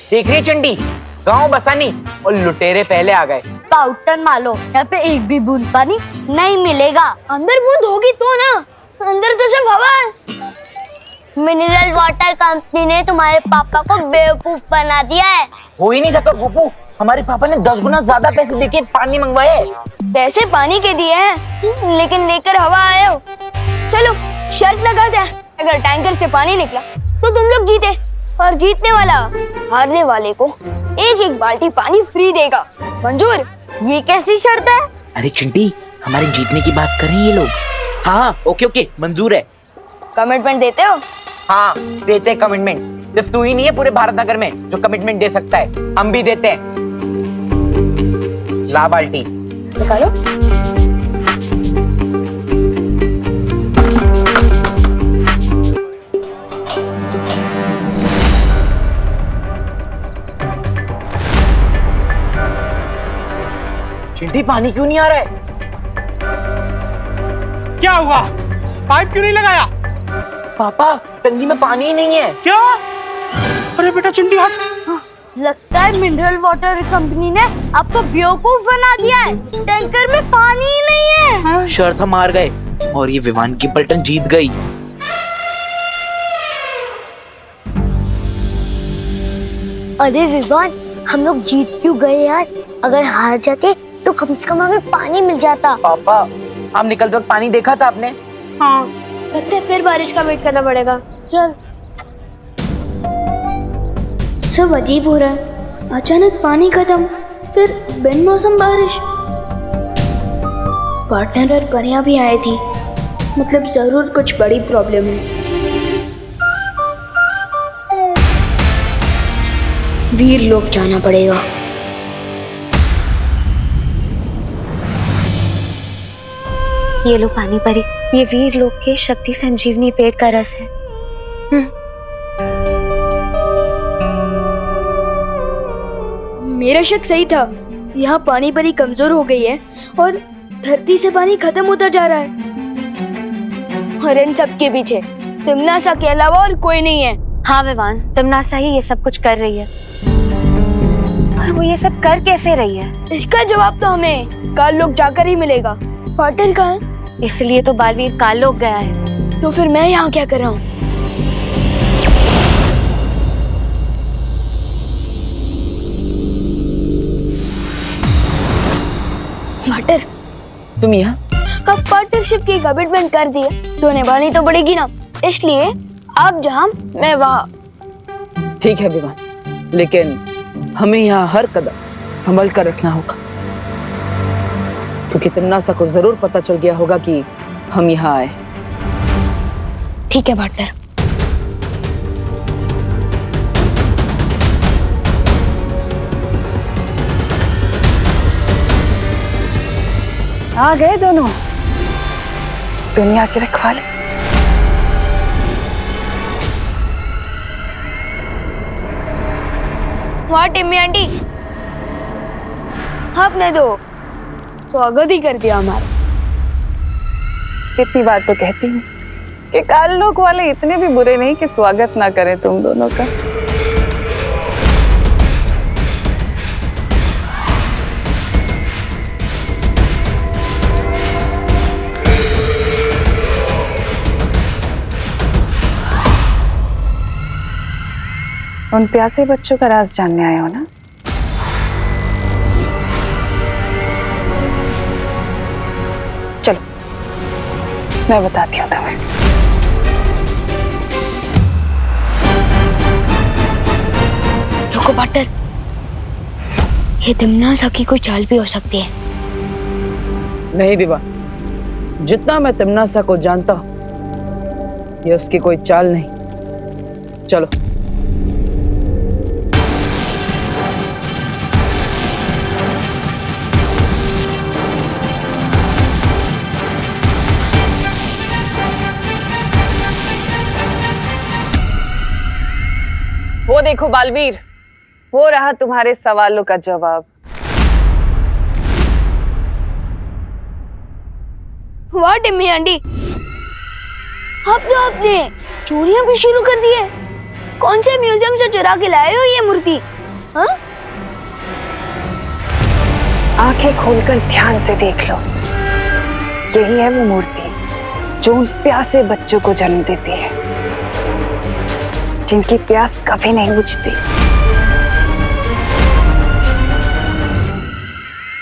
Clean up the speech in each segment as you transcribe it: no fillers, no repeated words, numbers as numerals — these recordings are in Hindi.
देख रही चंडी, गांव बसानी और लुटेरे पहले आ गए। पाउडर मारो, यहाँ पे एक भी बूंद पानी नहीं मिलेगा। अंदर बूंद होगी तो ना, अंदर तो सिर्फ हवा है। मिनरल वाटर कंपनी ने तुम्हारे पापा को बेवकूफ बना दिया है। हो ही नहीं सकता गोपू, हमारे पापा ने 10 गुना ज्यादा पैसे देके पानी मंगवाए। पैसे पानी के दिए हैं, लेकिन लेकर हवा आए हो। चलो शर्त लगाते हैं, अगर टैंकर से पानी निकला तो तुम लोग जीते, और जीतने वाला हारने वाले को एक एक बाल्टी पानी फ्री देगा। मंजूर? ये कैसी शर्त है? अरे चिंटी, हमारे जीतने की बात कर रहे हैं ये लोग। हाँ ओके ओके, मंजूर है। कमिटमेंट देते हो? हाँ देते हैं कमिटमेंट। सिर्फ तू ही नहीं है पूरे भारत नगर में जो कमिटमेंट दे सकता है, हम भी देते हैं। ला बाल्टी निकालो। चिंटी पानी क्यों नहीं आ रहा है? क्या हुआ? पाइप क्यों नहीं लगाया? पापा टंकी में पानी ही नहीं है। क्या? अरे बेटा चिंटी हट। लगता है मिनरल वाटर कंपनी ने आपको बेवकूफ बना दिया है। टैंकर में पानी ही नहीं है। शर्त हम हार गए और ये विवान की पलटन जीत गई। अरे विवान, हम लोग जीत क्यों गए यार? अगर हार जाते तो कम से कम हमें पानी मिल जाता। पापा हम निकलते वक्त पानी देखा था आपने? हाँ। लगता है फिर बारिश का वेट करना पड़ेगा। चल। सब अजीब हो रहा है, अचानक पानी खत्म, फिर बिन मौसम बारिश। पार्टनर और परियां भी आई थी, मतलब जरूर कुछ बड़ी प्रॉब्लम है। वीर लोग जाना पड़ेगा। ये लो पानी परी, ये वीर लोक के शक्ति संजीवनी पेड़ का रस है। मेरा शक सही था, यहाँ पानी परी कमजोर हो गई है और धरती से पानी खत्म होता जा रहा है। और इन सब के पीछे तिमनासा के अलावा और कोई नहीं है। हाँ विवान, तिमनासा ही ये सब कुछ कर रही है। पर वो ये सब कर कैसे रही है? इसका जवाब तो हमें काल लोग जाकर ही मिलेगा। पाटिल कहाँ है? इसलिए तो बालवीर काल लोक गया है। तो फिर मैं यहाँ क्या कर रहा हूँ? पाटर, तुम यहाँ? अब पार्टनरशिप की कमिटमेंट कर दी है तो निभानी तो पड़ेगी ना, इसलिए आप जहाँ मैं वहाँ। ठीक है विवान, लेकिन हमें यहाँ हर कदम संभल कर रखना होगा, क्योंकि तिमनासा को जरूर पता चल गया होगा कि हम यहाँ आए। ठीक है पार्टनर। आ गए दोनों दुनिया के रखवाले। वहाँ टिम्मी आंटी, आपने तो स्वागत ही कर दिया हमारा। इतनी बात तो कहती हूँ कि काल लोक वाले इतने भी बुरे नहीं कि स्वागत ना करें तुम दोनों का। उन प्यासे बच्चों का राज जानने आए हो ना? चलो मैं बताती हूँ तुम्हें। रुको पार्टनर, ये तिमनासा की कोई चाल भी हो सकती है। नहीं विवा, जितना मैं तिमनासा को जानता हूँ ये उसकी कोई चाल नहीं। चलो। वो देखो बालवीर, वो रहा तुम्हारे सवालों का जवाब। वाह टिम्मी आंटी, अब तो आपने चोरियां भी शुरू कर दी है। कौन से म्यूजियम से चुरा के लाए हो ये मूर्ति? हाँ? आंखें खोलकर ध्यान से देख लो, यही है वो मूर्ति जो उन प्यासे बच्चों को जन्म देती है, जिनकी प्यास कभी नहीं बुझती।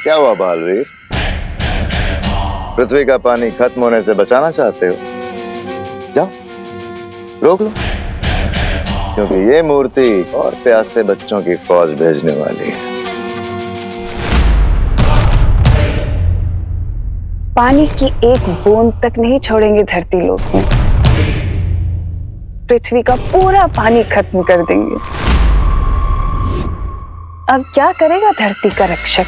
क्या हुआ बालवीर? पृथ्वी का पानी खत्म होने से बचाना चाहते हो? जाओ रोक लो, क्योंकि ये मूर्ति और प्यासे बच्चों की फौज भेजने वाली है। पानी की एक बूंद तक नहीं छोड़ेंगे धरती लोक में, पृथ्वी का पूरा पानी खत्म कर देंगे। अब क्या करेगा धरती का रक्षक?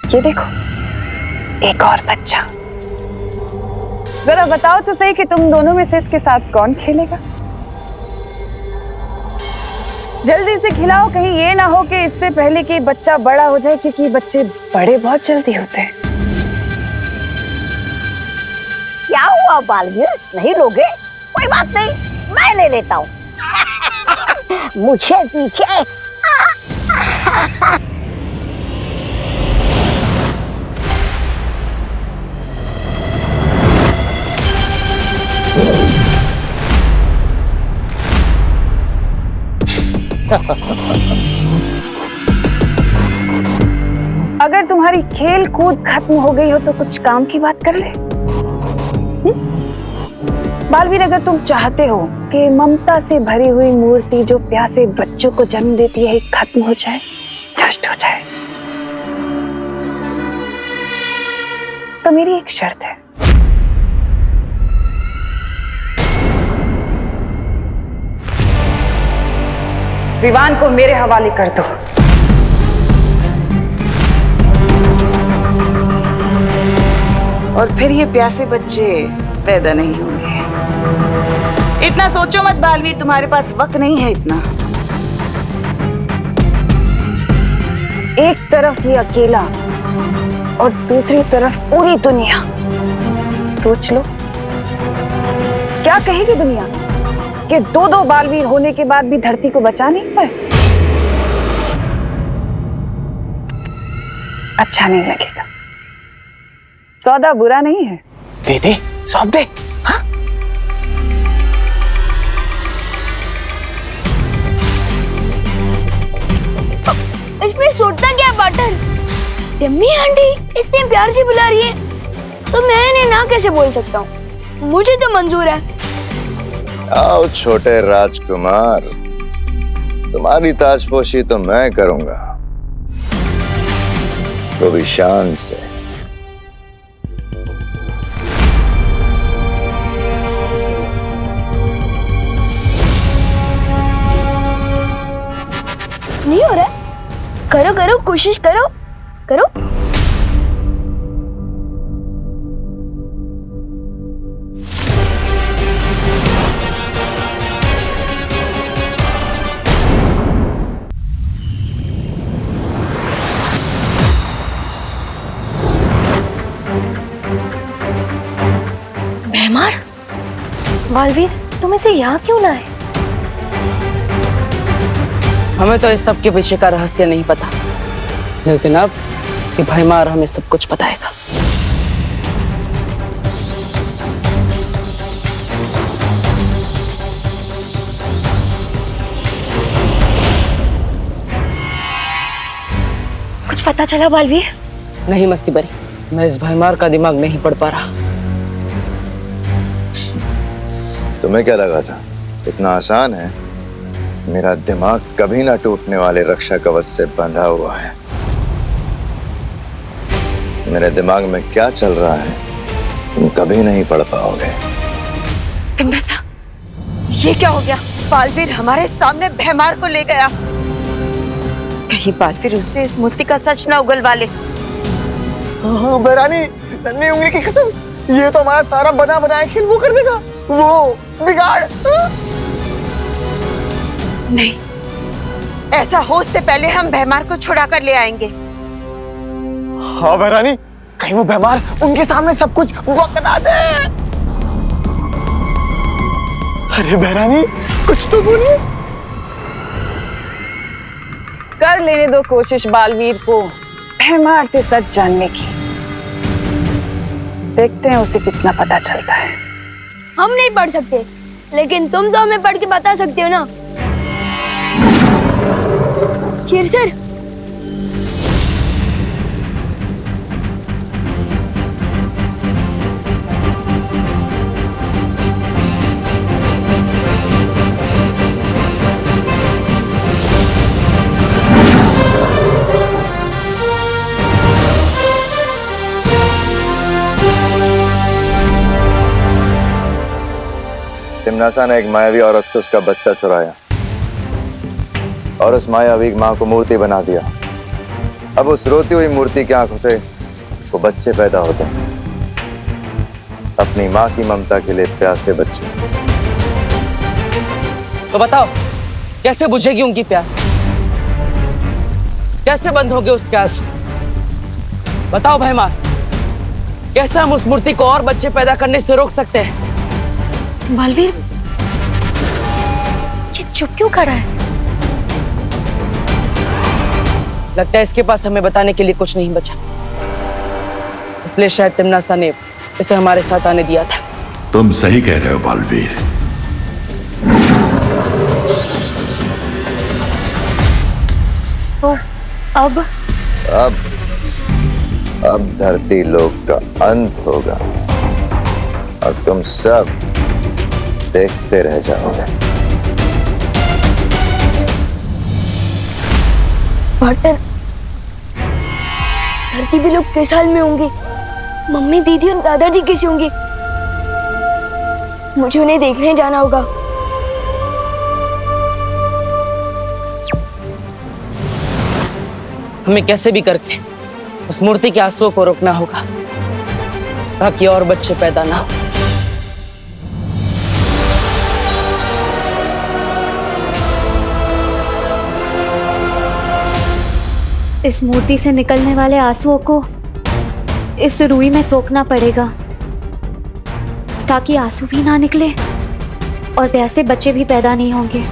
ये देखो, एक और बच्चा। जरा बताओ तो सही कि तुम दोनों में से इसके साथ कौन खेलेगा? जल्दी से खिलाओ, कहीं ये ना हो कि इससे पहले कि बच्चा बड़ा हो जाए, क्योंकि बच्चे बड़े बहुत जल्दी होते हैं। क्या हुआ बालवीर, नहीं लोगे? कोई बात नहीं, मैं ले लेता हूँ। मुझे पीछे। अगर तुम्हारी खेल कूद खत्म हो गई हो तो कुछ काम की बात कर ले। बालवीर, अगर तुम चाहते हो कि ममता से भरी हुई मूर्ति जो प्यासे बच्चों को जन्म देती है खत्म हो जाए, नष्ट हो जाए, तो मेरी एक शर्त है। विवान को मेरे हवाले कर दो। और फिर ये प्यासे बच्चे पैदा नहीं होंगे। इतना सोचो मत बालवीर, तुम्हारे पास वक्त नहीं है इतना। एक तरफ ये अकेला और दूसरी तरफ पूरी दुनिया। सोच लो, क्या कहेगी दुनिया कि दो बालवीर होने के बाद भी धरती को बचा नहीं पाए? अच्छा नहीं लगेगा। सौदा बुरा नहीं है। दे दे, सौंप दे। हाँ? इसमें सोचता क्या पार्टनर? यम्मी आंटी इतने प्यार से बुला रही है तो मैं इन्हें ना कैसे बोल सकता हूँ? मुझे तो मंजूर है। आओ छोटे राजकुमार, तुम्हारी ताजपोशी तो मैं करूंगा, तो भी शान से। नहीं हो रहा? करो करो, कोशिश करो करो। बेमार? बालवीर, तुम इसे यहाँ क्यों लाए? हमें तो इस सब के पीछे का रहस्य नहीं पता, लेकिन अब ये भैमार हमें सब कुछ बताएगा। कुछ पता चला बालवीर? नहीं मस्ती बरी, मैं इस भैमार का दिमाग नहीं पढ़ पा रहा। तुम्हें क्या लगा था इतना आसान है? मेरा दिमाग कभी ना टूटने वाले रक्षा कवच से बंधा हुआ है। मेरे दिमाग में क्या चल रहा है तुम कभी नहीं पढ़ पाओगे। तिमनासा, ये क्या हो गया? बालवीर हमारे सामने भैमार को ले गया। कहीं बालवीर उससे इस मूर्ति का सच ना उगलवा ले। बहरानी, नन्ही उंगली की कसम, ये तो हमारा सारा बना बनाया खेल वो कर देगा, वो बिगाड़। नहीं, ऐसा हो उससे पहले हम भैमार को छुड़ा कर ले आएंगे। हाँ बहरानी, कहीं वो भैमार उनके सामने सब कुछ बकना दे। अरे बहरानी, कुछ तो बोलिए। कर लेने दो कोशिश बालवीर को भैमार से सच जानने की। देखते हैं उसे कितना पता चलता है। हम नहीं पढ़ सकते, लेकिन तुम तो हमें पढ़ के बता सकते हो ना। शेरसर, तिमनासा ने एक मायावी औरत से उसका बच्चा चुराया और उस मायावी मां को मूर्ति बना दिया। अब उस रोती हुई मूर्ति की आंखों से वो बच्चे पैदा होते हैं, अपनी मां की ममता के लिए प्यासे बच्चे। तो बताओ, कैसे बुझेगी उनकी प्यास? कैसे बंद होंगे उसके आंसू? बताओ भैमार, कैसे हम उस मूर्ति को और बच्चे पैदा करने से रोक सकते हैं? बालवीर, ये चुप क्यों खड़ा है? लगता है इसके पास हमें बताने के लिए कुछ नहीं बचा, इसलिए शायद तिमनासा ने इसे हमारे साथ आने दिया था। तुम सही कह रहे हो बालवीर। तो अब धरती लोक का अंत होगा और तुम सब देखते रह जाओगे। पार्टनर, धरती पे लोग किस हाल में होंगे? मम्मी, दीदी और दादाजी कैसे होंगे? मुझे उन्हें देखने जाना होगा। हमें कैसे भी करके उस मूर्ति के आंसुओं को रोकना होगा ताकि और बच्चे पैदा ना हो। इस मूर्ति से निकलने वाले आंसुओं को इस रुई में सोखना पड़ेगा ताकि आंसू भी ना निकले और प्यासे बच्चे भी पैदा नहीं होंगे।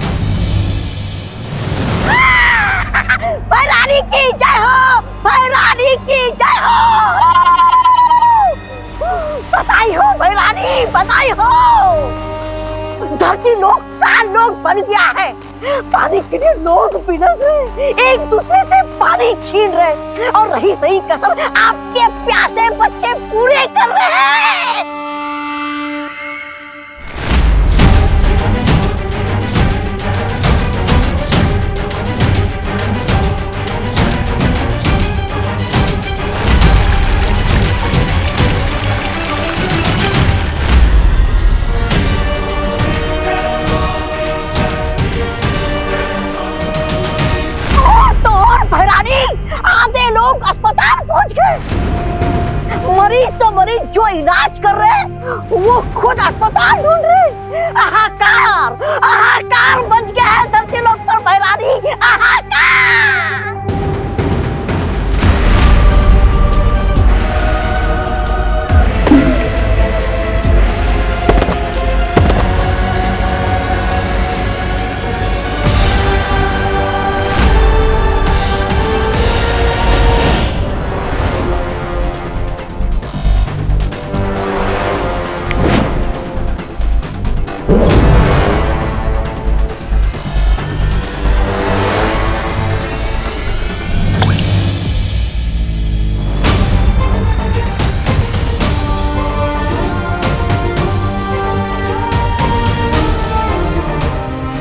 भैरानी की जय हो, भैरानी की जय हो। बधाई हो भैरानी, बधाई हो। धरती लोग काल लोग बन गया है। पानी के लिए लोग बिलख रहे, एक दूसरे से पानी छीन रहे और रही सही कसर आपके प्यासे बच्चे पूरे कर रहे हैं। आधे लोग अस्पताल पहुंच गए। मरीज तो मरीज जो इलाज कर रहे वो खुद अस्पताल ढूंढ रहे। हाहाकार, हाहाकार बच गया है धरती लोग पर भैरानी, हाहाकार।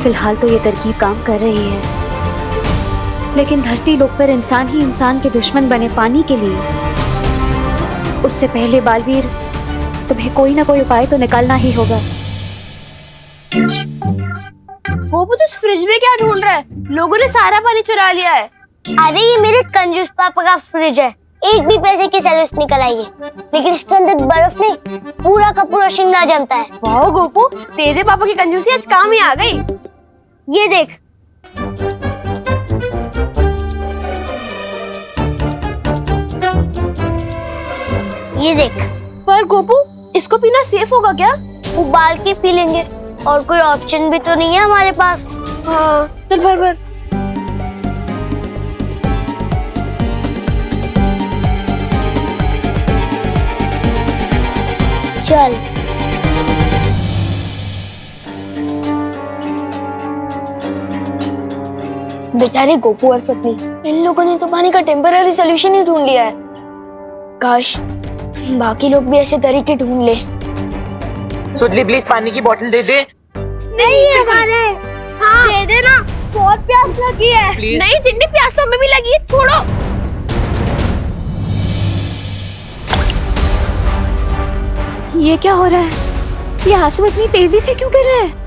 फिलहाल तो ये तरकीब काम कर रही है, लेकिन धरती लोक पर इंसान ही इंसान के दुश्मन बने पानी के लिए उससे पहले बालवीर, तुम्हें कोई ना कोई उपाय तो निकालना ही होगा। गोपू तो इस फ्रिज में क्या ढूंढ रहा है? लोगों ने सारा पानी चुरा लिया है। अरे ये मेरे कंजूस पापा का फ्रिज है, एक भी पैसे की सर्विस निकल आई है, लेकिन इसके अंदर बर्फ नहीं, पूरा का पूरा शिमला जमता है। वाह गोपू, तेरे पापा की कंजूसी आज काम ही आ गई। ये देख, ये देख। पर गोपू, इसको पीना सेफ होगा क्या? उबाल के पी लेंगे, और कोई ऑप्शन भी तो नहीं है हमारे पास। हाँ, चल भर भर। चल। बेचारे गोपू और सतली, इन लोगों ने तो पानी का टेम्पररी सोल्यूशन ही ढूंढ लिया है। काश बाकी लोग भी ऐसे तरीके ढूंढ ले। सुतली प्लीज पानी की बोतल दे दे। नहीं है हमारे। हाँ दे देना, बहुत प्यास लगी है। Please. नहीं जितनी प्यास तो हमें भी लगी है, छोड़ो। ये क्या हो रहा है? ये आंसू इतनी तेजी से क्यों गिर रहे हैं?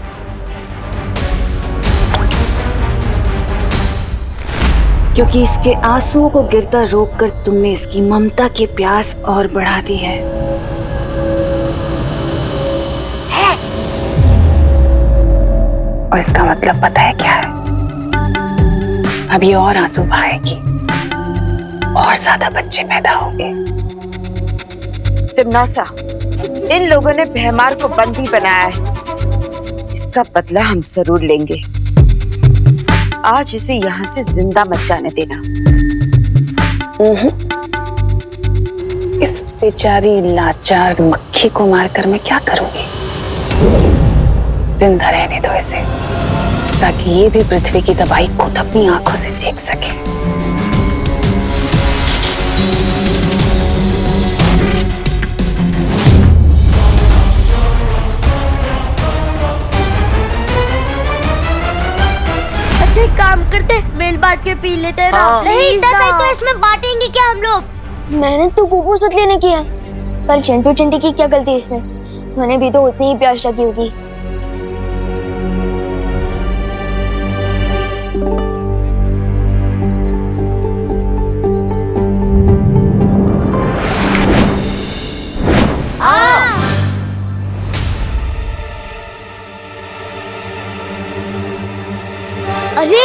क्योंकि इसके आंसुओं को गिरता रोककर तुमने इसकी ममता की प्यास और बढ़ा दी है। और इसका मतलब पता है क्या है? अभी और आंसू बहाएगी और ज्यादा बच्चे पैदा होंगे। तिमनासा, इन लोगों ने भैमार को बंदी बनाया है, इसका बदला हम जरूर लेंगे। आज इसे यहाँ से जिंदा मत जाने देना। इस बेचारी लाचार मक्खी को मारकर मैं क्या करूंगी? जिंदा रहने दो इसे, ताकि ये भी पृथ्वी की तबाही खुद अपनी आंखों से देख सके। अच्छा एक काम करते, मिल बांट के पी लेते हैं ना। नहीं दरअसल तो इसमें बांटेंगे क्या हम लोग? मैंने तो गोपू सतली ने किया, पर चिंटू चिंटी की क्या गलती इसमें? उन्हें भी तो उतनी ही प्यास लगी होगी। अरे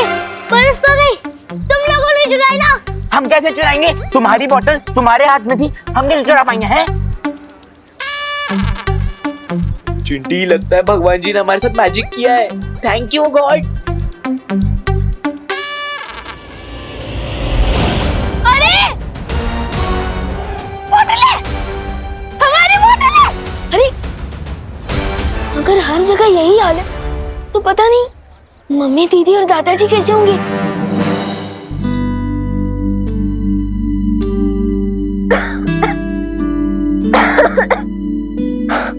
बर्फ तो गई, तुम लोगों ने चुराई ना। हम कैसे चुराएंगे? तुम्हारी बोतल तुम्हारे हाथ में थी, हम कैसे चुरा पाएंगे? हैं? चिंटी, लगता है भगवान जी ने हमारे साथ मैजिक किया है। Thank you God. अरे बोतलें, हमारी बोतलें। अरे अगर हर जगह यही हाल है तो पता नहीं मम्मी, दीदी और दादाजी कैसे होंगे?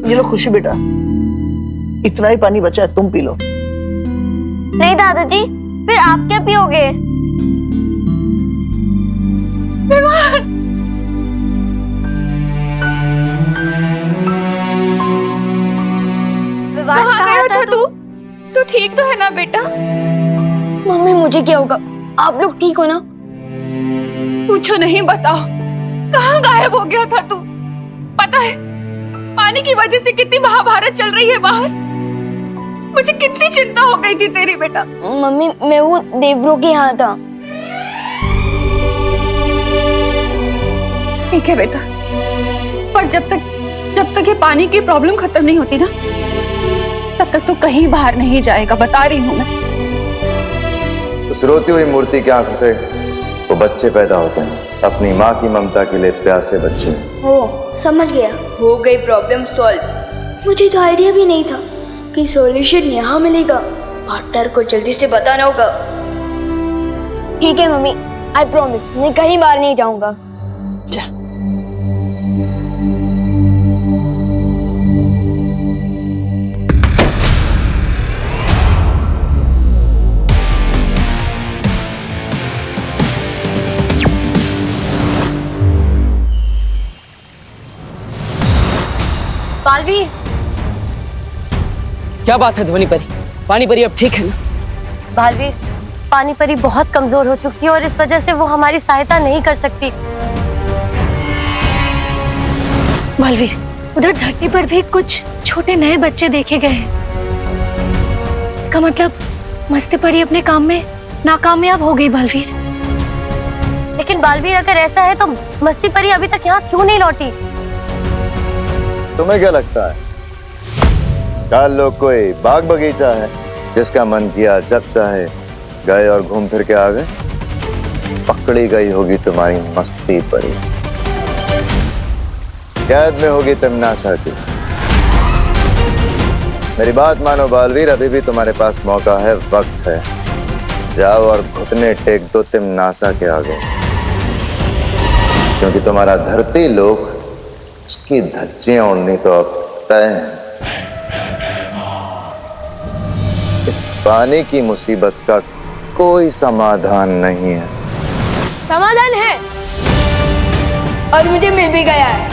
ये लो खुशी बेटा, इतना ही पानी बचा है, तुम पी लो। नहीं दादाजी, फिर आप क्या पियोगे? कहाँ गया था तू? तू ठीक तो है ना बेटा? मम्मी मुझे क्या होगा? आप लोग ठीक हो ना? पूछो नहीं, बताओ कहाँ गायब हो गया था तू? पता है पानी की वजह से कितनी महाभारत चल रही है बाहर। मुझे कितनी चिंता हो गई थी तेरी बेटा। मम्मी मैं वो देवब्रो के यहाँ था। ठीक है बेटा, पर जब तक ये पानी की प्रॉब्लम खत्म नहीं होती ना, तब तक तो कहीं बाहर नहीं जाएगा, बता रही हूँ मैं। उस रोती हुई मूर्ति की आंखों से वो बच्चे पैदा होते हैं, अपनी माँ की ममता के लिए प्यासे बच्चे। ओ समझ गया, हो गई प्रॉब्लम सॉल्व। मुझे तो आइडिया भी नहीं था कि सॉल्यूशन यहाँ मिलेगा। पार्टनर को जल्दी से बताना होगा। ठीक है मम्मी, आई प्रॉमिस मैं कहीं बाहर नहीं जाऊंगा। जा। बालवीर, क्या बात है ध्वनि परी? पानी परी अब ठीक है ना? बालवीर, पानी परी बहुत कमजोर हो चुकी है और इस वजह से वो हमारी सहायता नहीं कर सकती। बालवीर, उधर धरती पर भी कुछ छोटे नए बच्चे देखे गए हैं। इसका मतलब मस्ती परी अपने काम में नाकामयाब हो गई बालवीर। लेकिन बालवीर, अगर ऐसा है तो मस्ती परी अभी तक यहाँ क्यों नहीं लौटी? तुम्हें क्या लगता है काल लोग कोई बाग बगीचा है जिसका मन किया जब चाहे गए और घूम फिर के आ गए? पकड़ी गई होगी तुम्हारी मस्ती परी, कैद में होगी तिमनासा की। मेरी बात मानो बालवीर, अभी भी तुम्हारे पास मौका है, वक्त है। जाओ और घुटने टेक दो तिमनासा के आगे, क्योंकि तुम्हारा धरती लोक उसकी धज्जियां उड़नी तो अब तय है। इस पानी की मुसीबत का कोई समाधान नहीं है। समाधान है और मुझे मिल भी गया है।